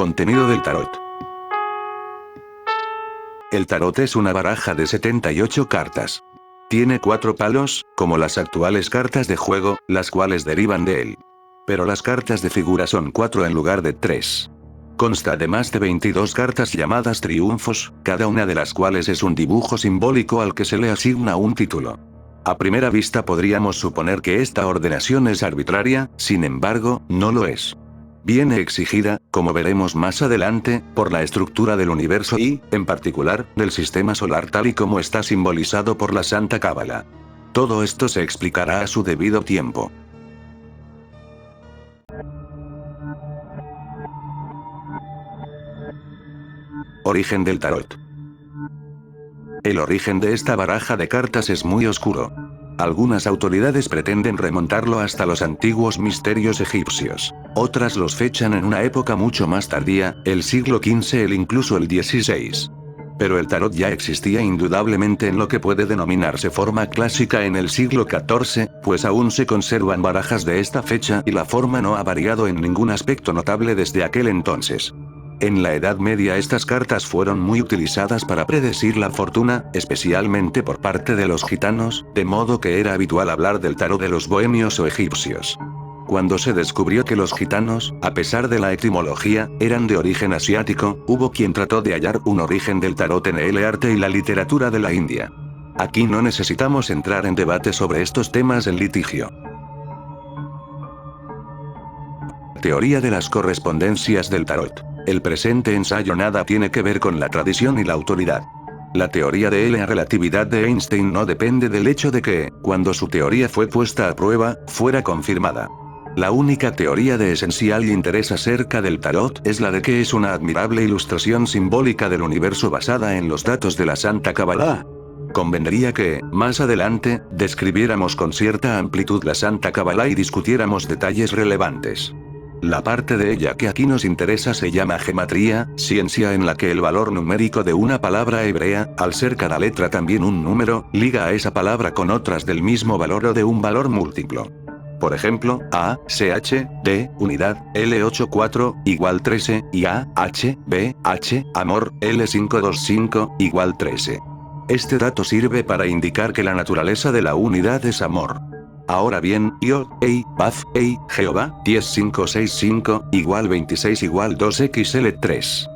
Contenido del tarot. El tarot es una baraja de 78 cartas. Tiene 4 palos, como las actuales cartas de juego, las cuales derivan de él. Pero las cartas de figura son 4 en lugar de 3. Consta además de 22 cartas llamadas triunfos, cada una de las cuales es un dibujo simbólico al que se le asigna un título. A primera vista podríamos suponer que esta ordenación es arbitraria, sin embargo, no lo es. Viene exigida, como veremos más adelante, por la estructura del universo y, en particular, del sistema solar tal y como está simbolizado por la Santa Cábala. Todo esto se explicará a su debido tiempo. Origen del tarot. El origen de esta baraja de cartas es muy oscuro. Algunas autoridades pretenden remontarlo hasta los antiguos misterios egipcios. Otras los fechan en una época mucho más tardía, el siglo XV incluso el XVI. Pero el tarot ya existía indudablemente en lo que puede denominarse forma clásica en el siglo XIV, pues aún se conservan barajas de esta fecha y la forma no ha variado en ningún aspecto notable desde aquel entonces. En la Edad Media estas cartas fueron muy utilizadas para predecir la fortuna, especialmente por parte de los gitanos, de modo que era habitual hablar del tarot de los bohemios o egipcios. Cuando se descubrió que los gitanos, a pesar de la etimología, eran de origen asiático, hubo quien trató de hallar un origen del tarot en el arte y la literatura de la India. Aquí no necesitamos entrar en debate sobre estos temas en litigio. Teoría de las correspondencias del tarot. El presente ensayo nada tiene que ver con la tradición y la autoridad. La teoría de la relatividad de Einstein no depende del hecho de que, cuando su teoría fue puesta a prueba, fuera confirmada. La única teoría de esencial interés acerca del tarot es la de que es una admirable ilustración simbólica del universo basada en los datos de la Santa Cábala. Convendría que, más adelante, describiéramos con cierta amplitud la Santa Cábala y discutiéramos detalles relevantes. La parte de ella que aquí nos interesa se llama gematría, ciencia en la que el valor numérico de una palabra hebrea, al ser cada letra también un número, liga a esa palabra con otras del mismo valor o de un valor múltiplo. Por ejemplo, A, CH, D, unidad, L84, igual 13, y A, H, B, H, amor, L525, igual 13. Este dato sirve para indicar que la naturaleza de la unidad es amor. Ahora bien, Yod, Ei, Baf, Ei, Jehová, 10565, igual 26 igual 2XL3.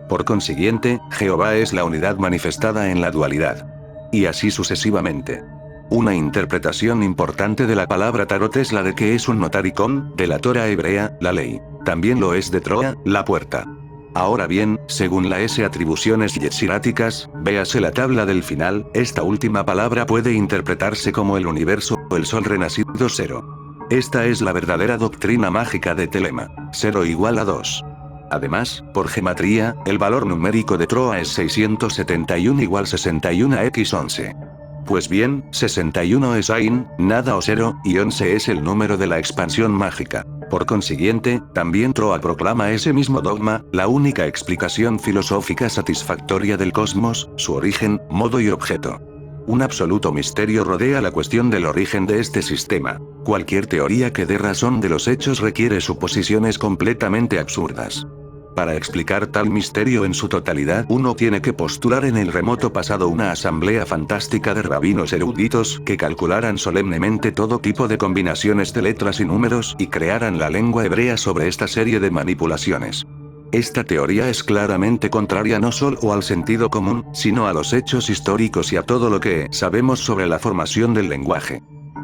Por consiguiente, Jehová es la unidad manifestada en la dualidad. Y así sucesivamente. Una interpretación importante de la palabra tarot es la de que es un notaricón, de la Torah hebrea, la ley. También lo es de Troa, la puerta. Ahora bien, según la atribuciones yetziráticas, véase la tabla del final, esta última palabra puede interpretarse como el universo, o el sol renacido 0. Esta es la verdadera doctrina mágica de Telema. 0 igual a 2. Además, por gematría, el valor numérico de Troa es 671 igual 61x11. Pues bien, 61 es Ain, nada o 0, y 11 es el número de la expansión mágica. Por consiguiente, también Troa proclama ese mismo dogma, la única explicación filosófica satisfactoria del cosmos, su origen, modo y objeto. Un absoluto misterio rodea la cuestión del origen de este sistema. Cualquier teoría que dé razón de los hechos requiere suposiciones completamente absurdas. Para explicar tal misterio en su totalidad, uno tiene que postular en el remoto pasado una asamblea fantástica de rabinos eruditos que calcularan solemnemente todo tipo de combinaciones de letras y números y crearan la lengua hebrea sobre esta serie de manipulaciones. Esta teoría es claramente contraria no solo al sentido común, sino a los hechos históricos y a todo lo que sabemos sobre la formación del lenguaje.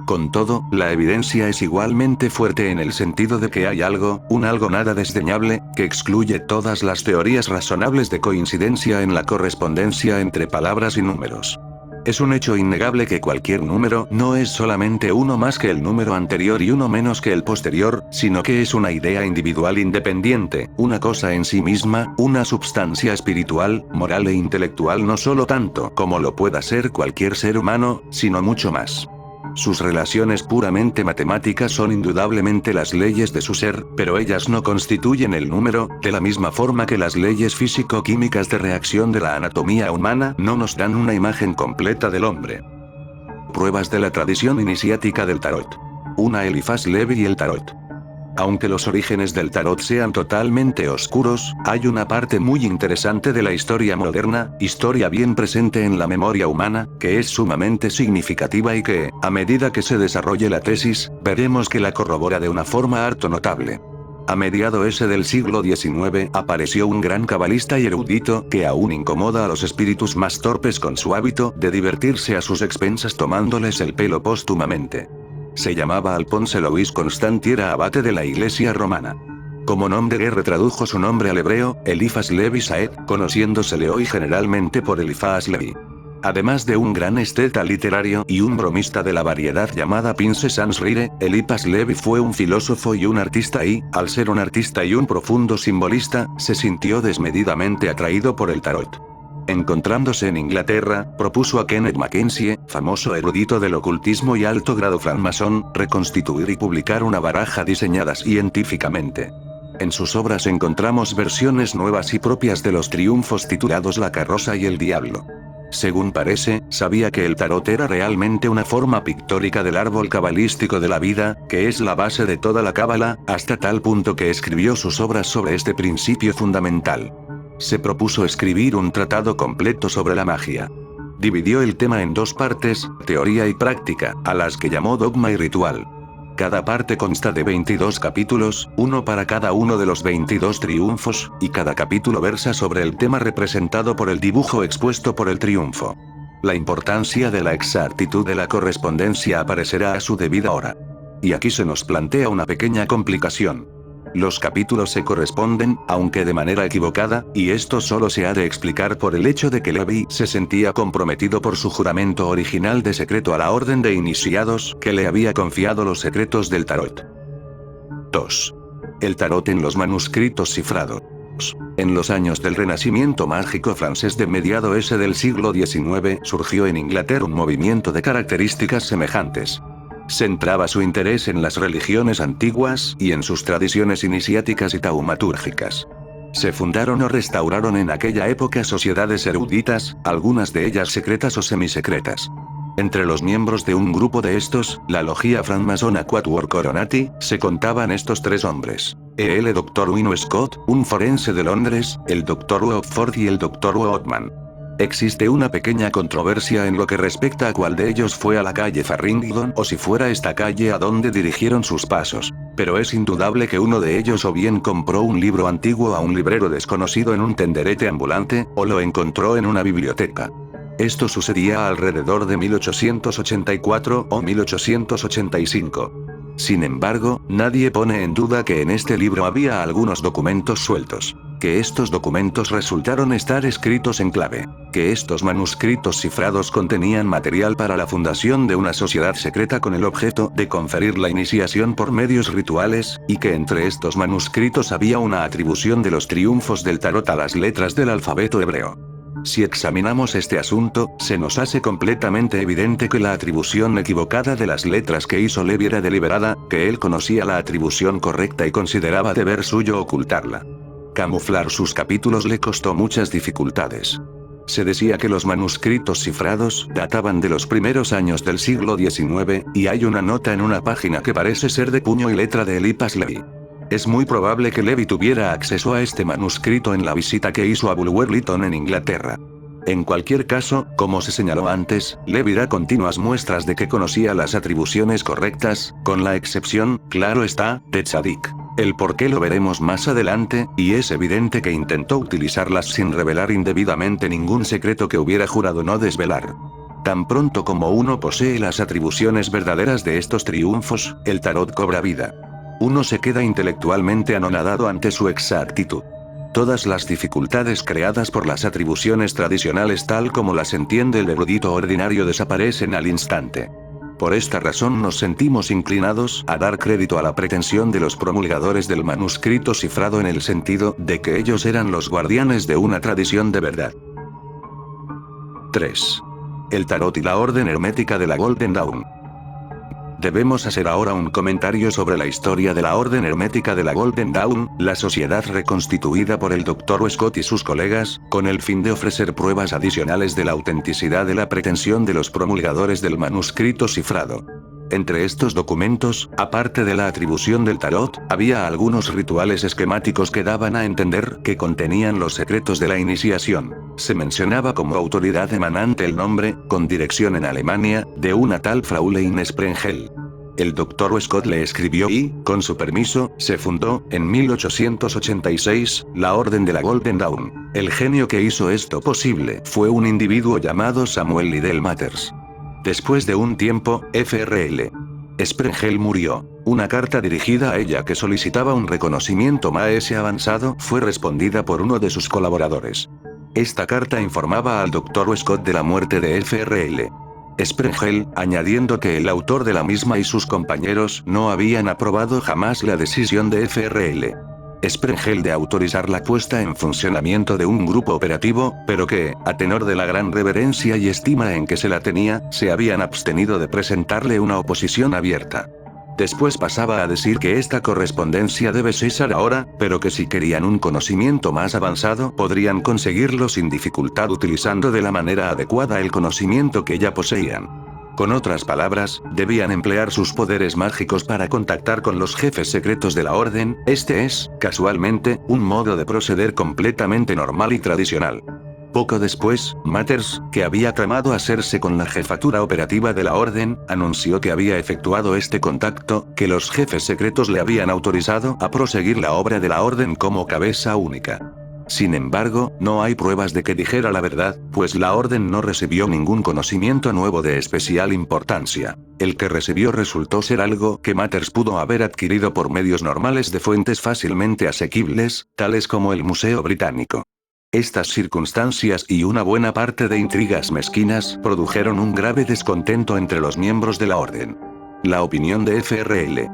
Con todo, la evidencia es igualmente fuerte en el sentido de que hay algo, un algo nada desdeñable, que excluye todas las teorías razonables de coincidencia en la correspondencia entre palabras y números. Es un hecho innegable que cualquier número no es solamente uno más que el número anterior y uno menos que el posterior, sino que es una idea individual independiente, una cosa en sí misma, una substancia espiritual, moral e intelectual no solo tanto como lo pueda ser cualquier ser humano, sino mucho más. Sus relaciones puramente matemáticas son indudablemente las leyes de su ser, pero ellas no constituyen el número, de la misma forma que las leyes físico-químicas de reacción de la anatomía humana no nos dan una imagen completa del hombre. Pruebas de la tradición iniciática del tarot. Una Elifaz Levi y el tarot. Aunque los orígenes del tarot sean totalmente oscuros, hay una parte muy interesante de la historia moderna, historia bien presente en la memoria humana, que es sumamente significativa y que, a medida que se desarrolle la tesis, veremos que la corrobora de una forma harto notable. A mediados del siglo XIX apareció un gran cabalista y erudito que aún incomoda a los espíritus más torpes con su hábito de divertirse a sus expensas tomándoles el pelo póstumamente. Se llamaba Alphonse Louis Constant y era abate de la iglesia romana. Como nom de guerre tradujo su nombre al hebreo, Eliphas Levi Saed, conociéndosele hoy generalmente por Eliphas Levi. Además de un gran esteta literario y un bromista de la variedad llamada Pince Sans Rire, Eliphas Levi fue un filósofo y un artista y, al ser un artista y un profundo simbolista, se sintió desmedidamente atraído por el tarot. Encontrándose en Inglaterra, propuso a Kenneth Mackenzie, famoso erudito del ocultismo y alto grado francmasón, reconstituir y publicar una baraja diseñada científicamente. En sus obras encontramos versiones nuevas y propias de los triunfos titulados La carroza y el diablo. Según parece, sabía que el tarot era realmente una forma pictórica del árbol cabalístico de la vida, que es la base de toda la cábala, hasta tal punto que escribió sus obras sobre este principio fundamental. Se propuso escribir un tratado completo sobre la magia. Dividió el tema en dos partes, teoría y práctica, a las que llamó dogma y ritual. Cada parte consta de 22 capítulos, uno para cada uno de los 22 triunfos, y cada capítulo versa sobre el tema representado por el dibujo expuesto por el triunfo. La importancia de la exactitud de la correspondencia aparecerá a su debida hora. Y aquí se nos plantea una pequeña complicación. Los capítulos se corresponden, aunque de manera equivocada, y esto solo se ha de explicar por el hecho de que Levi se sentía comprometido por su juramento original de secreto a la orden de iniciados, que le había confiado los secretos del tarot. 2. El tarot en los manuscritos cifrados. En los años del Renacimiento mágico francés de mediados del siglo XIX surgió en Inglaterra un movimiento de características semejantes. Centraba su interés en las religiones antiguas y en sus tradiciones iniciáticas y taumatúrgicas. Se fundaron o restauraron en aquella época sociedades eruditas, algunas de ellas secretas o semisecretas. Entre los miembros de un grupo de estos, la logia francmasona Quatuor Coronati, se contaban estos tres hombres. El Dr. Wynne Scott, un forense de Londres, el Dr. Oxford y el Dr. Oatman. Existe una pequeña controversia en lo que respecta a cuál de ellos fue a la calle Farringdon o si fuera esta calle a donde dirigieron sus pasos. Pero es indudable que uno de ellos o bien compró un libro antiguo a un librero desconocido en un tenderete ambulante, o lo encontró en una biblioteca. Esto sucedía alrededor de 1884 o 1885. Sin embargo, nadie pone en duda que en este libro había algunos documentos sueltos. Que estos documentos resultaron estar escritos en clave. Que estos manuscritos cifrados contenían material para la fundación de una sociedad secreta con el objeto de conferir la iniciación por medios rituales, y que entre estos manuscritos había una atribución de los triunfos del tarot a las letras del alfabeto hebreo. Si examinamos este asunto, se nos hace completamente evidente que la atribución equivocada de las letras que hizo Levi era deliberada, que él conocía la atribución correcta y consideraba deber suyo ocultarla. Camuflar sus capítulos le costó muchas dificultades. Se decía que los manuscritos cifrados databan de los primeros años del siglo XIX, y hay una nota en una página que parece ser de puño y letra de Eliphas Levi. Es muy probable que Levi tuviera acceso a este manuscrito en la visita que hizo a Bulwer Lytton en Inglaterra. En cualquier caso, como se señaló antes, Levi da continuas muestras de que conocía las atribuciones correctas, con la excepción, claro está, de Tzadik. El por qué lo veremos más adelante, y es evidente que intentó utilizarlas sin revelar indebidamente ningún secreto que hubiera jurado no desvelar. Tan pronto como uno posee las atribuciones verdaderas de estos triunfos, el tarot cobra vida. Uno se queda intelectualmente anonadado ante su exactitud. Todas las dificultades creadas por las atribuciones tradicionales tal como las entiende el erudito ordinario desaparecen al instante. Por esta razón nos sentimos inclinados a dar crédito a la pretensión de los promulgadores del manuscrito cifrado en el sentido de que ellos eran los guardianes de una tradición de verdad. 3. El tarot y la orden hermética de la Golden Dawn. Debemos hacer ahora un comentario sobre la historia de la Orden Hermética de la Golden Dawn, la sociedad reconstituida por el Dr. Scott y sus colegas, con el fin de ofrecer pruebas adicionales de la autenticidad de la pretensión de los promulgadores del manuscrito cifrado. Entre estos documentos, aparte de la atribución del tarot, había algunos rituales esquemáticos que daban a entender que contenían los secretos de la iniciación. Se mencionaba como autoridad emanante el nombre, con dirección en Alemania, de una tal Fräulein Sprengel. El Dr. Scott le escribió y, con su permiso, se fundó, en 1886, la Orden de la Golden Dawn. El genio que hizo esto posible fue un individuo llamado Samuel Liddell Matters. Después de un tiempo, Fr.L. Sprengel murió. Una carta dirigida a ella que solicitaba un reconocimiento más avanzado fue respondida por uno de sus colaboradores. Esta carta informaba al Dr. Scott de la muerte de Fr.L. Sprengel, añadiendo que el autor de la misma y sus compañeros no habían aprobado jamás la decisión de Fr.L. Sprengel de autorizar la puesta en funcionamiento de un grupo operativo, pero que, a tenor de la gran reverencia y estima en que se la tenía, se habían abstenido de presentarle una oposición abierta. Después pasaba a decir que esta correspondencia debe cesar ahora, pero que si querían un conocimiento más avanzado podrían conseguirlo sin dificultad utilizando de la manera adecuada el conocimiento que ya poseían. Con otras palabras, debían emplear sus poderes mágicos para contactar con los jefes secretos de la orden. Este es, casualmente, un modo de proceder completamente normal y tradicional. Poco después, Matters, que había tramado hacerse con la jefatura operativa de la orden, anunció que había efectuado este contacto, que los jefes secretos le habían autorizado a proseguir la obra de la orden como cabeza única. Sin embargo, no hay pruebas de que dijera la verdad, pues la orden no recibió ningún conocimiento nuevo de especial importancia. El que recibió resultó ser algo que Matters pudo haber adquirido por medios normales de fuentes fácilmente asequibles, tales como el Museo Británico. Estas circunstancias y una buena parte de intrigas mezquinas produjeron un grave descontento entre los miembros de la orden. La opinión de Fr.L.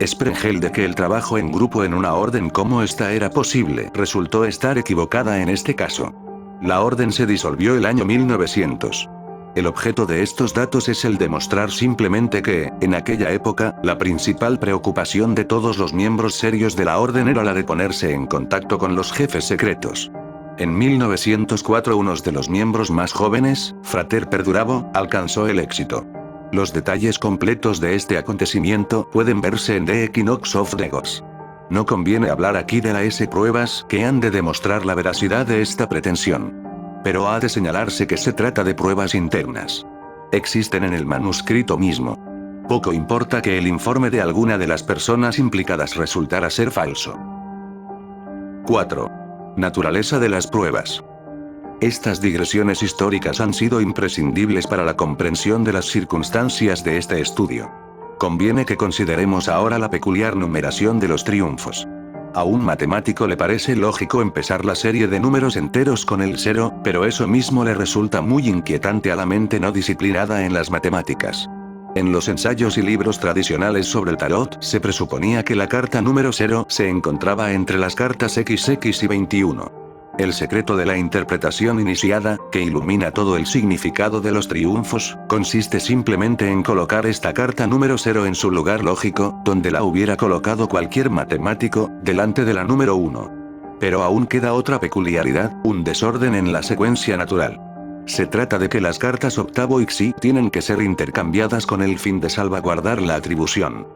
Sprengel de que el trabajo en grupo en una orden como esta era posible resultó estar equivocada en este caso. La orden se disolvió el año 1900. El objeto de estos datos es el demostrar simplemente que, en aquella época, la principal preocupación de todos los miembros serios de la orden era la de ponerse en contacto con los jefes secretos. En 1904 uno de los miembros más jóvenes, Frater Perdurabo, alcanzó el éxito. Los detalles completos de este acontecimiento pueden verse en The Equinox of the Gods. No conviene hablar aquí de las pruebas que han de demostrar la veracidad de esta pretensión. Pero ha de señalarse que se trata de pruebas internas. Existen en el manuscrito mismo. Poco importa que el informe de alguna de las personas implicadas resultara ser falso. 4. Naturaleza de las pruebas. Estas digresiones históricas han sido imprescindibles para la comprensión de las circunstancias de este estudio. Conviene que consideremos ahora la peculiar numeración de los triunfos. A un matemático le parece lógico empezar la serie de números enteros con el 0, pero eso mismo le resulta muy inquietante a la mente no disciplinada en las matemáticas. En los ensayos y libros tradicionales sobre el tarot se presuponía que la carta número 0 se encontraba entre las cartas XX y 21. El secreto de la interpretación iniciada, que ilumina todo el significado de los triunfos, consiste simplemente en colocar esta carta número 0 en su lugar lógico, donde la hubiera colocado cualquier matemático, delante de la número 1. Pero aún queda otra peculiaridad, un desorden en la secuencia natural. Se trata de que las cartas octavo y xi tienen que ser intercambiadas con el fin de salvaguardar la atribución.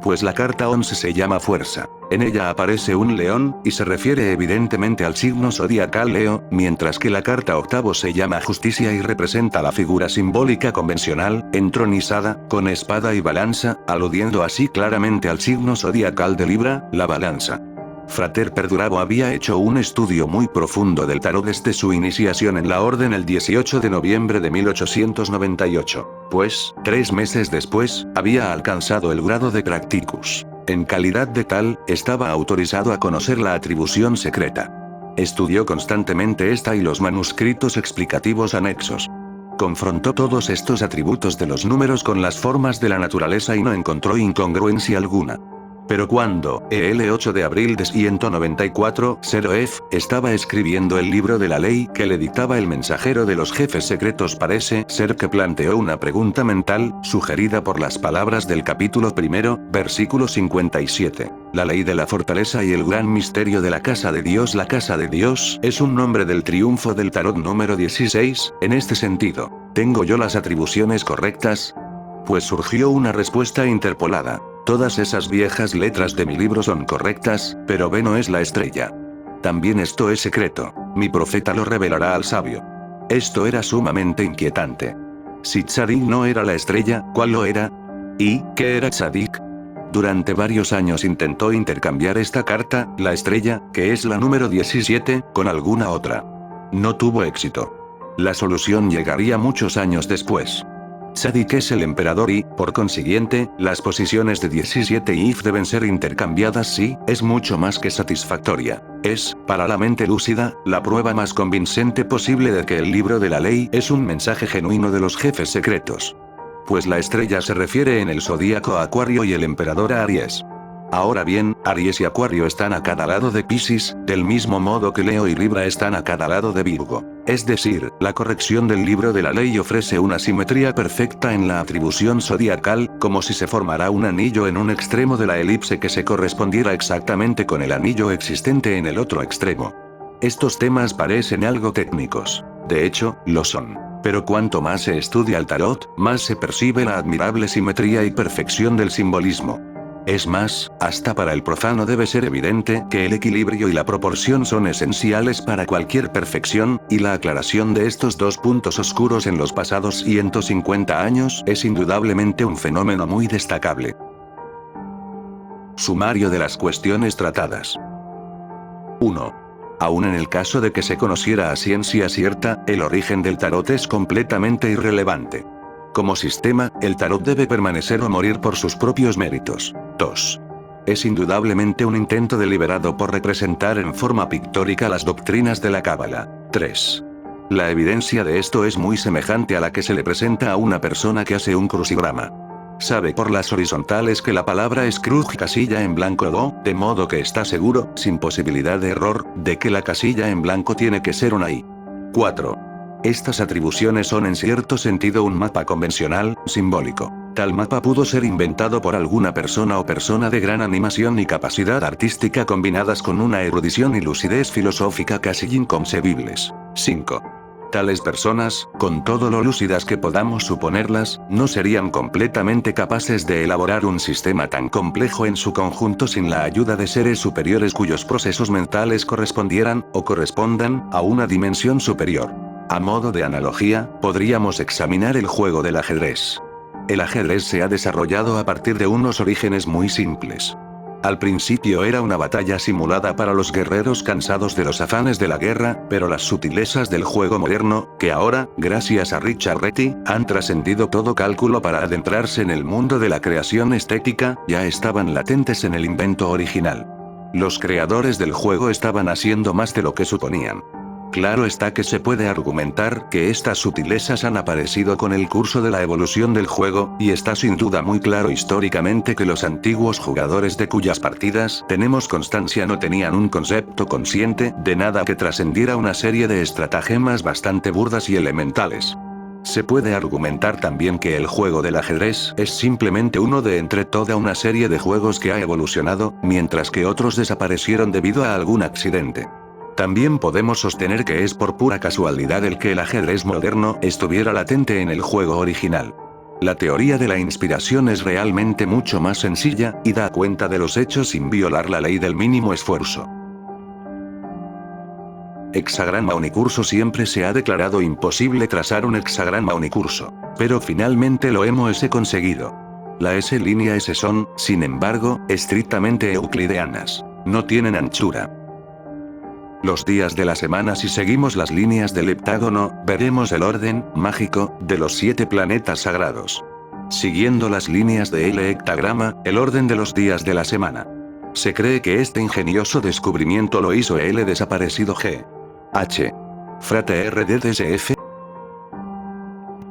Pues la carta 11 se llama fuerza. En ella aparece un león, y se refiere evidentemente al signo zodiacal Leo, mientras que la carta octavo se llama justicia y representa la figura simbólica convencional, entronizada, con espada y balanza, aludiendo así claramente al signo zodiacal de Libra, la balanza. Frater Perdurabo había hecho un estudio muy profundo del tarot desde su iniciación en la orden el 18 de noviembre de 1898, pues, 3 meses después, había alcanzado el grado de Practicus. En calidad de tal, estaba autorizado a conocer la atribución secreta. Estudió constantemente esta y los manuscritos explicativos anexos. Confrontó todos estos atributos de los números con las formas de la naturaleza y no encontró incongruencia alguna. Pero cuando, el 8 de abril de 194, 0F, estaba escribiendo el libro de la ley que le dictaba el mensajero de los jefes secretos, parece ser que planteó una pregunta mental, sugerida por las palabras del capítulo 1, versículo 57. La ley de la fortaleza y el gran misterio de la casa de Dios. La casa de Dios es un nombre del triunfo del tarot número 16, en este sentido. ¿Tengo yo las atribuciones correctas? Pues surgió una respuesta interpolada. Todas esas viejas letras de mi libro son correctas, pero B no es la estrella. También esto es secreto. Mi profeta lo revelará al sabio. Esto era sumamente inquietante. Si Tzadik no era la estrella, ¿cuál lo era? ¿Y qué era Tzadik? Durante varios años intentó intercambiar esta carta, la estrella, que es la número 17, con alguna otra. No tuvo éxito. La solución llegaría muchos años después. Tzadik es el emperador y, por consiguiente, las posiciones de 17 y If deben ser intercambiadas sí, es mucho más que satisfactoria. Es, para la mente lúcida, la prueba más convincente posible de que el libro de la ley es un mensaje genuino de los jefes secretos. Pues la estrella se refiere en el zodíaco a Acuario y el emperador a Aries. Ahora bien, Aries y Acuario están a cada lado de Piscis, del mismo modo que Leo y Libra están a cada lado de Virgo. Es decir, la corrección del libro de la ley ofrece una simetría perfecta en la atribución zodiacal, como si se formara un anillo en un extremo de la elipse que se correspondiera exactamente con el anillo existente en el otro extremo. Estos temas parecen algo técnicos. De hecho, lo son. Pero cuanto más se estudia el tarot, más se percibe la admirable simetría y perfección del simbolismo. Es más, hasta para el profano debe ser evidente que el equilibrio y la proporción son esenciales para cualquier perfección, y la aclaración de estos dos puntos oscuros en los pasados 150 años es indudablemente un fenómeno muy destacable. Sumario de las cuestiones tratadas. 1. Aún en el caso de que se conociera a ciencia cierta, el origen del tarot es completamente irrelevante. Como sistema, el tarot debe permanecer o morir por sus propios méritos. 2. Es indudablemente un intento deliberado por representar en forma pictórica las doctrinas de la Cábala. 3. La evidencia de esto es muy semejante a la que se le presenta a una persona que hace un crucigrama. Sabe por las horizontales que la palabra es cruz casilla en blanco o, de modo que está seguro, sin posibilidad de error, de que la casilla en blanco tiene que ser una I. 4. Estas atribuciones son en cierto sentido un mapa convencional, simbólico. Tal mapa pudo ser inventado por alguna persona o persona de gran animación y capacidad artística combinadas con una erudición y lucidez filosófica casi inconcebibles. 5. Tales personas, con todo lo lúcidas que podamos suponerlas, no serían completamente capaces de elaborar un sistema tan complejo en su conjunto sin la ayuda de seres superiores cuyos procesos mentales correspondieran, o correspondan, a una dimensión superior. A modo de analogía, podríamos examinar el juego del ajedrez. El ajedrez se ha desarrollado a partir de unos orígenes muy simples. Al principio era una batalla simulada para los guerreros cansados de los afanes de la guerra, pero las sutilezas del juego moderno, que ahora, gracias a Richard Reti, han trascendido todo cálculo para adentrarse en el mundo de la creación estética, ya estaban latentes en el invento original. Los creadores del juego estaban haciendo más de lo que suponían. Claro está que se puede argumentar que estas sutilezas han aparecido con el curso de la evolución del juego, y está sin duda muy claro históricamente que los antiguos jugadores de cuyas partidas tenemos constancia no tenían un concepto consciente de nada que trascendiera una serie de estratagemas bastante burdas y elementales. Se puede argumentar también que el juego del ajedrez es simplemente uno de entre toda una serie de juegos que ha evolucionado, mientras que otros desaparecieron debido a algún accidente. También podemos sostener que es por pura casualidad el que el ajedrez moderno estuviera latente en el juego original. La teoría de la inspiración es realmente mucho más sencilla, y da cuenta de los hechos sin violar la ley del mínimo esfuerzo. Hexagrama unicurso. Siempre se ha declarado imposible trazar un hexagrama unicurso. Pero finalmente lo hemos conseguido. La S-línea S son, sin embargo, estrictamente euclideanas. No tienen anchura. Los días de la semana. Si seguimos las líneas del heptágono, veremos el orden mágico de los 7 planetas sagrados. Siguiendo las líneas del hectagrama, el orden de los días de la semana. Se cree que este ingenioso descubrimiento lo hizo el desaparecido G. H. Frate RDDSF.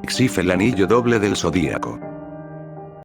Exif, el anillo doble del zodíaco.